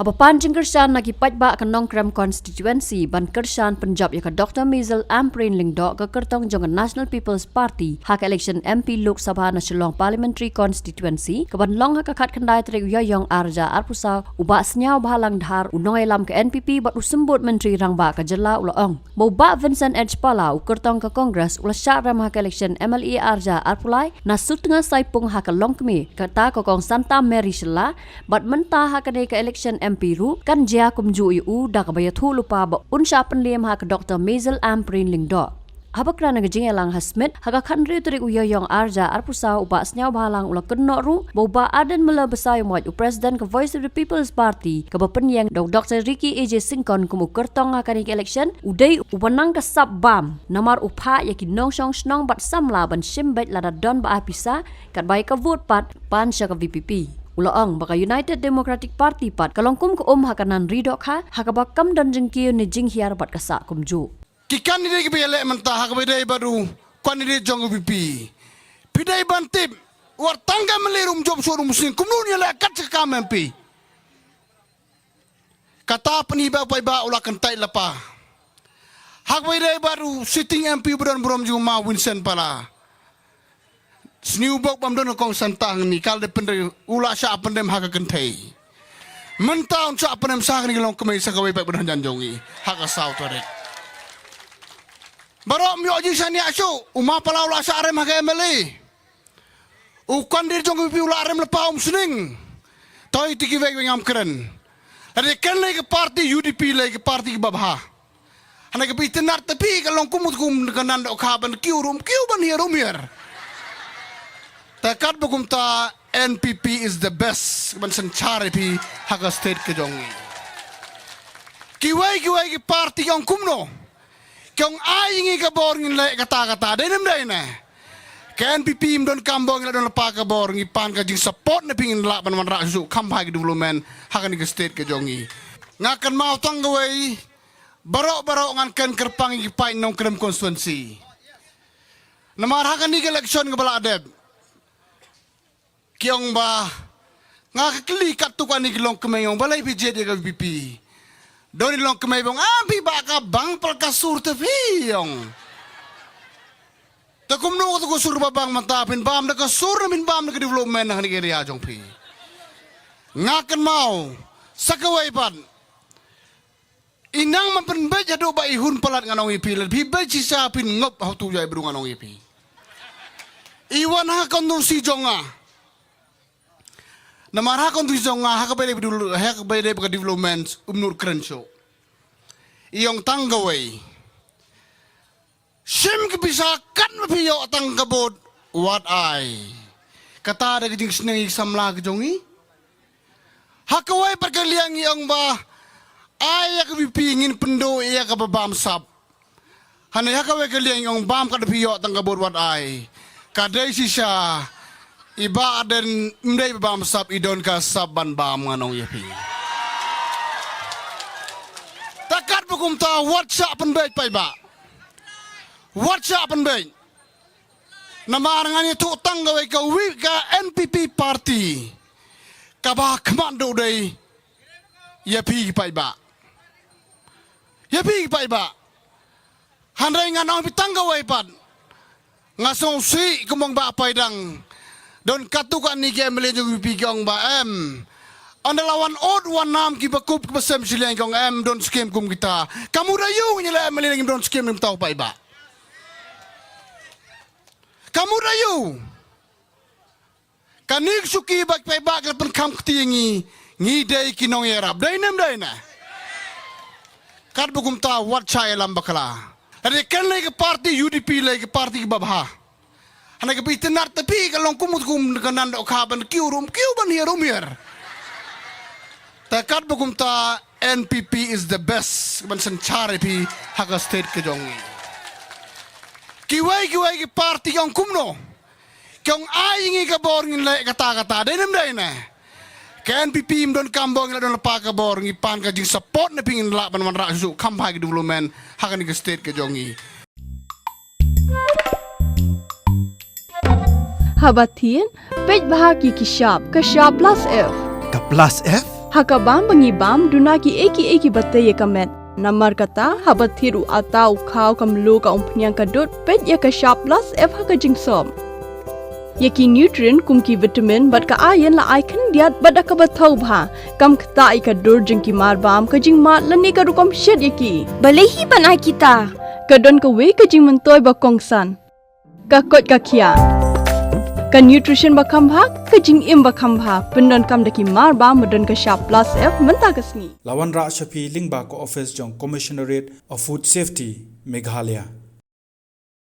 Hapapan jing Kershan nagi pajba ke Nongkrem constituency ban Kershan Punjab ya ke Dr. Mizel Amprin Lingdo ke Kertong jong National People's Party hak election MP Lok Sabha Nasional Parliamentary Constituency ke ban long hak kat kendai trik yoyong arja arpusa uba senyau bahalang dhar unong elam ke NPP bat usembut menteri rangba ke jela ulaong mau ba Vincent H. Pala Kertong ke Kongres ula syakram hak election MLE arja arpulai nasut tengah saipung hak long kemi kata kokong Santa Mary Shela bat mentah hak ke election MP ru kan jia kumju u dak bayathu lupa ba unsha penliem hak Dr. Mizel Amprin Lingdo. Habak rana gejing elang hasmit hak khandri trik uyayong arja arpusa uba senyau bahalang ula kenok ru boba aden mela besai moit u President ke Voice of the People's Party ke bapenyang Dr. Ricky AJ Singkon kumu Kertong hak election udai ubanang ke sab bam namar upha yakin nong shong snong bat samla ban shimbet lada don ba apisa kat bai ke vote pat pan sya ke VPP. Ulaong baka United Democratic Party pat kalongkum ke hakanan ridok ha hakabakam dan jengkiu ni jinghiar bat kasak kumju. Kikan ni ke elek mentah hakabedai baru kandidate jong UPP. Pidai bantip war tangga melirum job suara muslim kumnu ni lek kat sekam MP. Kata peniba paiba ulah kentai lepa. Hakabedai baru sitting MP beron juma Vincent Pala. Sniubok pamdon kong santang ni kal de pendem ula sya pendem hak kentai. Mentang sya pendem sah ni long kemai sakawai pak bedan janjongi hak asau torek. Barok myo ji sani asu uma pala ula sya arem hak MLE. Ukan dir jong pi ula arem lepa sening. Toi tiki weg ngam keren. Ade ken le ke parti UDP le ke parti ke babha. Ana ke pitenar tapi kalong kumut kum kanan dok kaban kiu ban hier. Takat bukum ta NPP is the best ban sencari pi hak state ke jongi. Kiwai ki parti yang kumno. Kyong aingi ka boring le kata denem dai ke NPP mdon kambong le don lepa ka boring pan ka jing support ne pingin la ban ra su kampai ke development hak ni ke state ke jongi. Ngakan mau tanggawai barok ngan ken kerpang ki pai nong krem constituency. Namar hak ni ke election ke bala adeb. Kiong ba ngakakli katukan ni kilong kemayong balay PJ de VP. Doni long kemayong ambi baka bang perkasur tefiyong. Takumno ko sur babang matapin bam na kasur min bam na development na ni area jong pi. Ngakan mau sakaway pan. Inang mapenbej ado ba ihun palat nganong ipil bi bej sa pin ngop how tu jay bru nganong ipi. Iwan ha kondon si jonga. Namara kon tu jong hakabede ka development umnur krenso. Iyong tanggaway. Sim kebisa kan mapiyo tanggabod what I. Kata ada kejing seneng samla kejongi. Hakaway perkaliang iyong ba ay akabipingin pendo iya ka babam sab. Hanay hakaway kaliang iyong bam kadapiyo tanggabod what I. Kadai siya iba aden mdai bam sab idon ka saban bam nganong yapi. Takat bukum ta WhatsApp penbej paiba. WhatsApp penbej. Nama arangani tu tanggawai ka NPP party. Kaba komando dai yapi paiba. Yapi paiba. Handai nganong pitanggawai pan. Ngasong si kumong ba paidang don katukan ni ke MLE jong pikyong ba andalawan od wanam ki bakup ke sem sileng kong don skim kum kita kamu dayu nyela MLE ngim don skim nim tau pai ba kamu dayu kanik suki bak pai ba kan kam ktingi ngi dei kinong erap dai nem dai na kat bukum ta wat chai lam bakala ade ken le ke parti UDP le ke parti ke babha. Anak kepitenar tapi kalong kumut kum kanan dok kaban kiu ban hier. Takat bukum ta NPP is the best ban sencari pi hak state ke jongi. Kiwai ki parti yang kumno. Kyong aingi ka boring le kata denem dai ke NPP mdon kambong le don lepa ka boring pan ka jing support ne pingin la ban ra su kampai ke development hak ni ke state ke jongi. Habatin, pej bahagi ki shop, ka shop plus F. Ka plus F? Hakabam bangibam dunaki eki bataya kamet. Namar kata habat thiru atau kau kamlu ka umpnyang kadut pet ya ka sharp plus F haka jingsom. Yaki nutrient kumki vitamin bat ka ayan la aikan diat bat ka bathau bha kam kta ka dur jingki marbam ka jing mat lani ka rukom shed yaki. Balehi banai kita. Kadon ka we ka jing mentoy ba kongsan. Ka kot ka kia. Ka nutrition ba khambha ka jing im ba khambha pendon kam daki marbam medon ka sharp plus F menta kasni. Lawan Ra Shafi Lingba ko office jong Commissionerate of Food Safety Meghalaya.